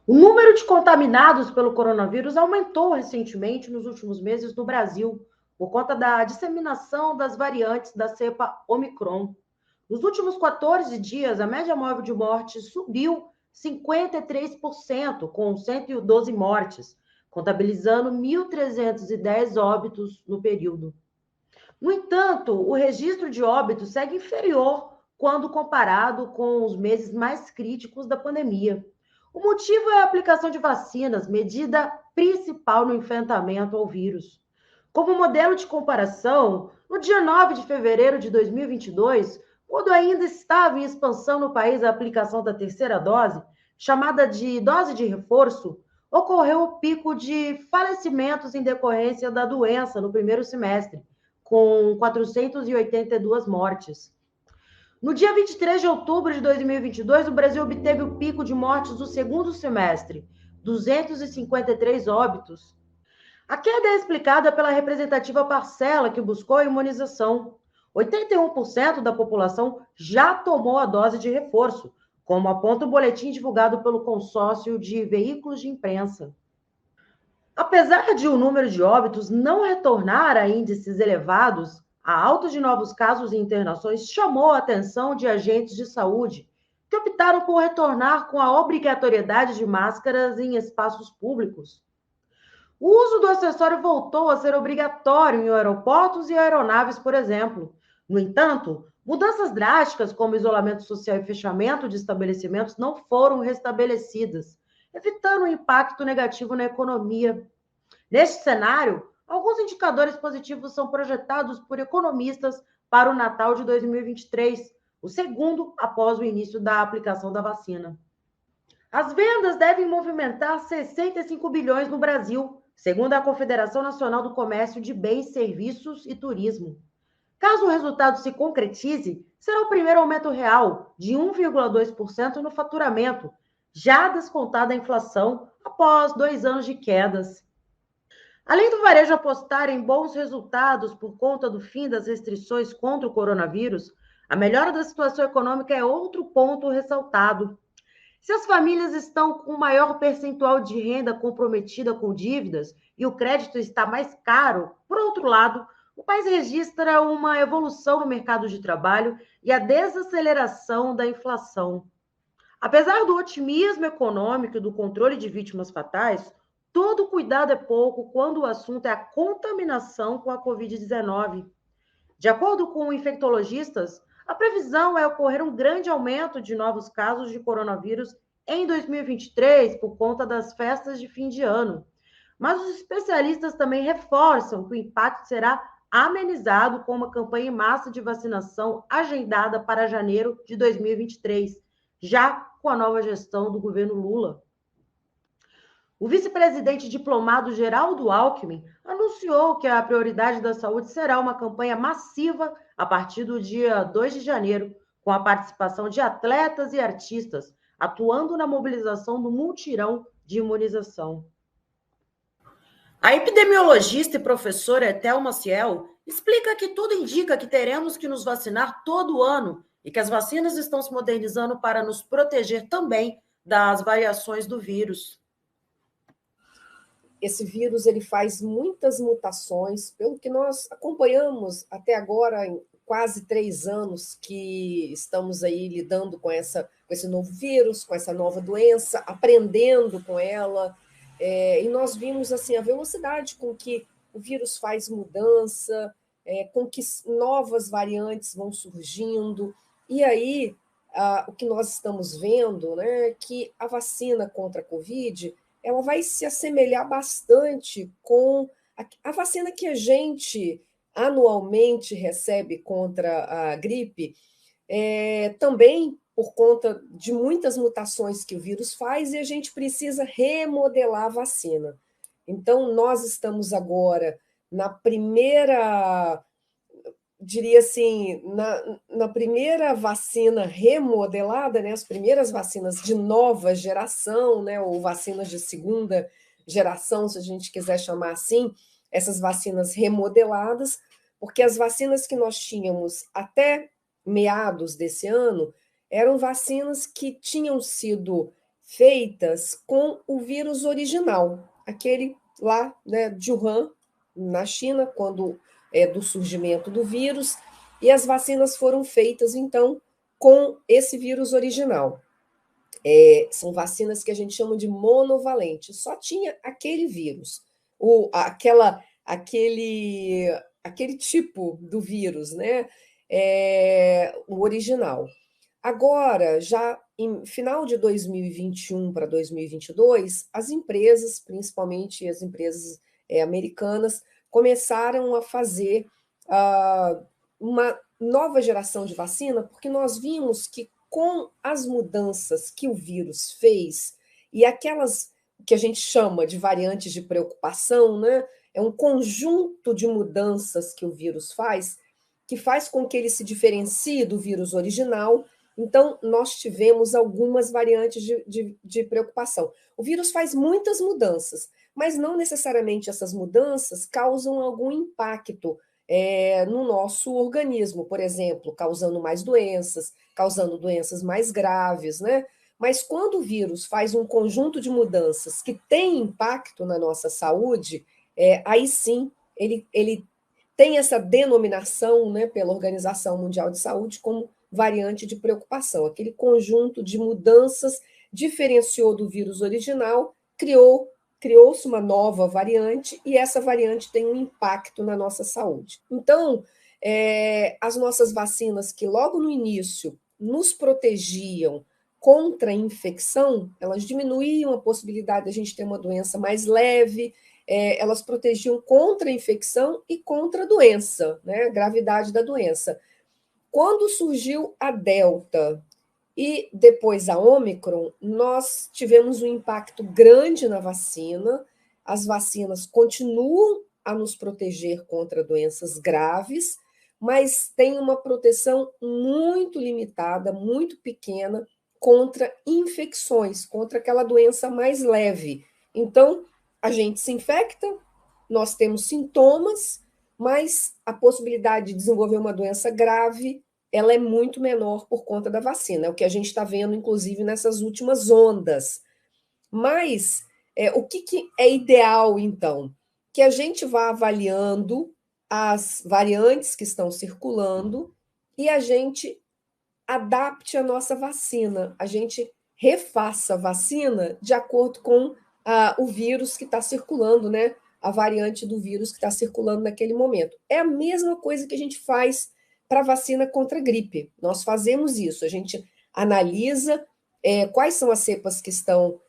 O número de contaminados pelo coronavírus aumentou recentemente nos últimos meses no Brasil, por conta da disseminação das variantes da cepa Omicron. Nos últimos 14 dias, a média móvel de mortes subiu 53%, com 112 mortes, contabilizando 1.310 óbitos no período. No entanto, o registro de óbitos segue inferior quando comparado com os meses mais críticos da pandemia. O motivo é a aplicação de vacinas, medida principal no enfrentamento ao vírus. Como modelo de comparação, no dia 9 de fevereiro de 2022, quando ainda estava em expansão no país a aplicação da terceira dose, chamada de dose de reforço, ocorreu o pico de falecimentos em decorrência da doença no primeiro semestre, com 482 mortes. No dia 23 de outubro de 2022, o Brasil obteve o pico de mortes do segundo semestre, 253 óbitos. A queda é explicada pela representativa parcela que buscou a imunização. 81% da população já tomou a dose de reforço, como aponta o boletim divulgado pelo consórcio de veículos de imprensa. Apesar de o número de óbitos não retornar a índices elevados, a alta de novos casos e internações chamou a atenção de agentes de saúde, que optaram por retornar com a obrigatoriedade de máscaras em espaços públicos. O uso do acessório voltou a ser obrigatório em aeroportos e aeronaves, por exemplo. No entanto, mudanças drásticas, como isolamento social e fechamento de estabelecimentos, não foram restabelecidas, evitando um impacto negativo na economia. Neste cenário, alguns indicadores positivos são projetados por economistas para o Natal de 2023, o segundo após o início da aplicação da vacina. As vendas devem movimentar 65 bilhões no Brasil, segundo a Confederação Nacional do Comércio de Bens, Serviços e Turismo. Caso o resultado se concretize, será o primeiro aumento real de 1,2% no faturamento, já descontada a inflação após 2 anos de quedas. Além do varejo apostar em bons resultados por conta do fim das restrições contra o coronavírus, a melhora da situação econômica é outro ponto ressaltado. Se as famílias estão com maior percentual de renda comprometida com dívidas e o crédito está mais caro, por outro lado, o país registra uma evolução no mercado de trabalho e a desaceleração da inflação. Apesar do otimismo econômico e do controle de vítimas fatais, todo cuidado é pouco quando o assunto é a contaminação com a Covid-19. De acordo com infectologistas, a previsão é ocorrer um grande aumento de novos casos de coronavírus em 2023 por conta das festas de fim de ano. Mas os especialistas também reforçam que o impacto será amenizado com uma campanha em massa de vacinação agendada para janeiro de 2023, já com a nova gestão do governo Lula. O vice-presidente diplomado Geraldo Alckmin anunciou que a prioridade da saúde será uma campanha massiva a partir do dia 2 de janeiro, com a participação de atletas e artistas, atuando na mobilização do mutirão de imunização. A epidemiologista e professora Etel Maciel explica que tudo indica que teremos que nos vacinar todo ano e que as vacinas estão se modernizando para nos proteger também das variações do vírus. Esse vírus ele faz muitas mutações, pelo que nós acompanhamos até agora, em quase 3 anos que estamos aí lidando com esse novo vírus, com essa nova doença, aprendendo com ela, e nós vimos assim a velocidade com que o vírus faz mudança, com que novas variantes vão surgindo, e aí o que nós estamos vendo, né, que a vacina contra a Covid ela vai se assemelhar bastante com a vacina que a gente anualmente recebe contra a gripe, também por conta de muitas mutações que o vírus faz, e a gente precisa remodelar a vacina. Então, nós estamos agora na primeira, diria assim, na primeira vacina remodelada, né, as primeiras vacinas de nova geração, né, ou vacinas de segunda geração, se a gente quiser chamar assim, essas vacinas remodeladas, porque as vacinas que nós tínhamos até meados desse ano eram vacinas que tinham sido feitas com o vírus original, aquele lá, né, de Wuhan, na China, quando do surgimento do vírus, e as vacinas foram feitas, então, com esse vírus original. São vacinas que a gente chama de monovalente, só tinha aquele vírus, aquele tipo do vírus, né? O original. Agora, já em final de 2021 para 2022, as empresas, principalmente as empresas americanas, começaram a fazer uma nova geração de vacina, porque nós vimos que com as mudanças que o vírus fez e aquelas que a gente chama de variantes de preocupação, né? É um conjunto de mudanças que o vírus faz, que faz com que ele se diferencie do vírus original. Então, nós tivemos algumas variantes de preocupação. O vírus faz muitas mudanças, mas não necessariamente essas mudanças causam algum impacto no nosso organismo, por exemplo, causando mais doenças, causando doenças mais graves, né? Mas quando o vírus faz um conjunto de mudanças que tem impacto na nossa saúde, aí sim ele tem essa denominação, né, pela Organização Mundial de Saúde como variante de preocupação. Aquele conjunto de mudanças diferenciou do vírus original, criou-se uma nova variante e essa variante tem um impacto na nossa saúde. Então, as nossas vacinas que logo no início nos protegiam contra a infecção, elas diminuíam a possibilidade de a gente ter uma doença mais leve, elas protegiam contra a infecção e contra a doença, né, a gravidade da doença. Quando surgiu a Delta e depois a Ômicron, nós tivemos um impacto grande na vacina. As vacinas continuam a nos proteger contra doenças graves, mas tem uma proteção muito limitada, muito pequena contra infecções, contra aquela doença mais leve. Então, a gente se infecta, nós temos sintomas, mas a possibilidade de desenvolver uma doença grave ela é muito menor por conta da vacina, é o que a gente está vendo, inclusive, nessas últimas ondas. Mas o que é ideal, então? Que a gente vá avaliando as variantes que estão circulando e a gente adapte a nossa vacina, a gente refaça a vacina de acordo com o vírus que está circulando, né? A variante do vírus que está circulando naquele momento. É a mesma coisa que a gente faz para a vacina contra a gripe. Nós fazemos isso, a gente analisa quais são as cepas que estão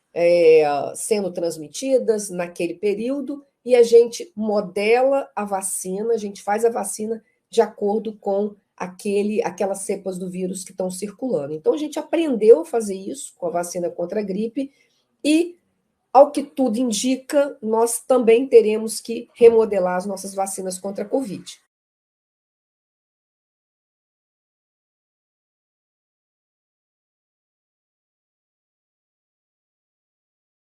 sendo transmitidas naquele período e a gente modela a vacina, a gente faz a vacina de acordo com aquelas cepas do vírus que estão circulando. Então, a gente aprendeu a fazer isso com a vacina contra a gripe e, ao que tudo indica, nós também teremos que remodelar as nossas vacinas contra a Covid.